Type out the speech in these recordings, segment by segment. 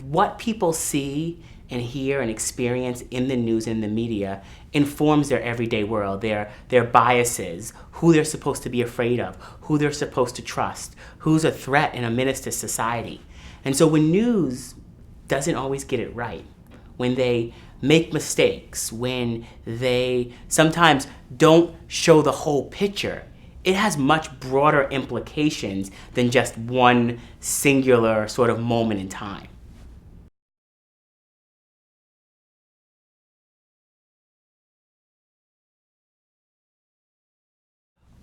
What people see and hear and experience in the news and the media informs their everyday world, their biases, who they're supposed to be afraid of, who they're supposed to trust, who's a threat and a menace to society. And so when news doesn't always get it right, when they make mistakes, when they sometimes don't show the whole picture, it has much broader implications than just one singular sort of moment in time.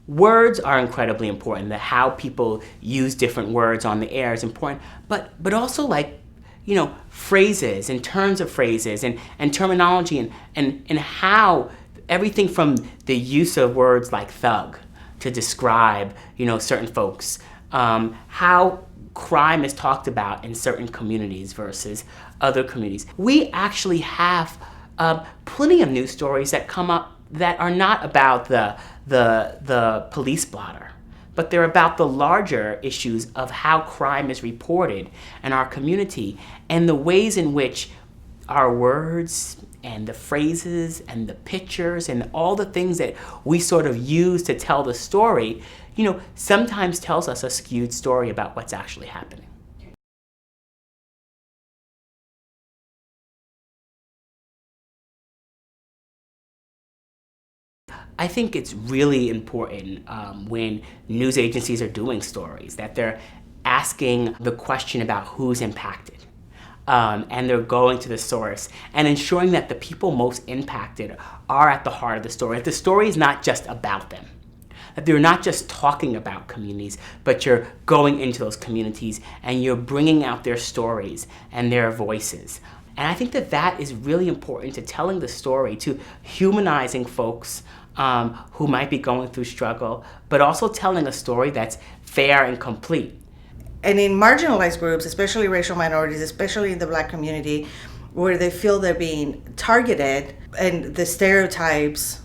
Words are incredibly important. That how people use different words on the air is important, but also like, phrases and turns of phrases and terminology and how everything from the use of words like thug to describe, certain folks, how crime is talked about in certain communities versus other communities. We actually have plenty of news stories that come up that are not about the police blotter, but they're about the larger issues of how crime is reported in our community and the ways in which our words and the phrases and the pictures and all the things that we sort of use to tell the story, sometimes tells us a skewed story about what's actually happening. I think it's really important when news agencies are doing stories that they're asking the question about who's impacted. And they're going to the source and ensuring that the people most impacted are at the heart of the story. That the story is not just about them. That they're not just talking about communities, but you're going into those communities and you're bringing out their stories and their voices. And I think that that is really important to telling the story, to humanizing folks who might be going through struggle, but also telling a story that's fair and complete. And in marginalized groups, especially racial minorities, especially in the Black community, where they feel they're being targeted and the stereotypes,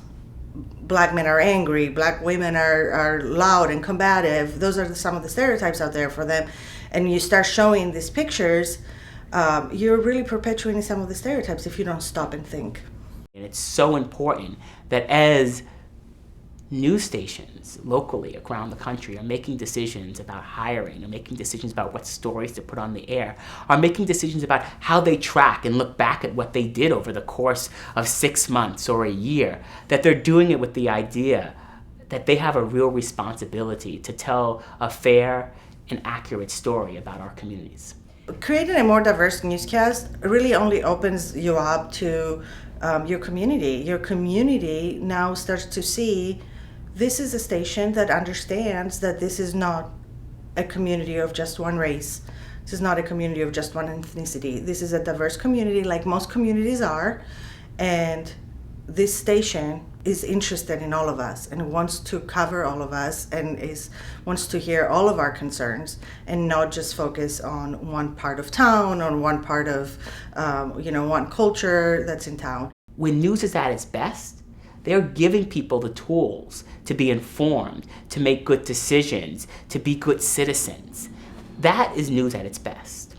Black men are angry, Black women are loud and combative, those are some of the stereotypes out there for them. And you start showing these pictures, you're really perpetuating some of the stereotypes if you don't stop and think. And it's so important that as news stations locally around the country are making decisions about hiring, are making decisions about what stories to put on the air, are making decisions about how they track and look back at what they did over the course of 6 months or a year, that they're doing it with the idea that they have a real responsibility to tell a fair and accurate story about our communities. Creating a more diverse newscast really only opens you up to your community. Your community now starts to see this is a station that understands that this is not a community of just one race. This is not a community of just one ethnicity. This is a diverse community like most communities are. And this station is interested in all of us and wants to cover all of us and wants to hear all of our concerns and not just focus on one part of town or one part of one culture that's in town. When news is at its best, they're giving people the tools to be informed, to make good decisions, to be good citizens. That is news at its best.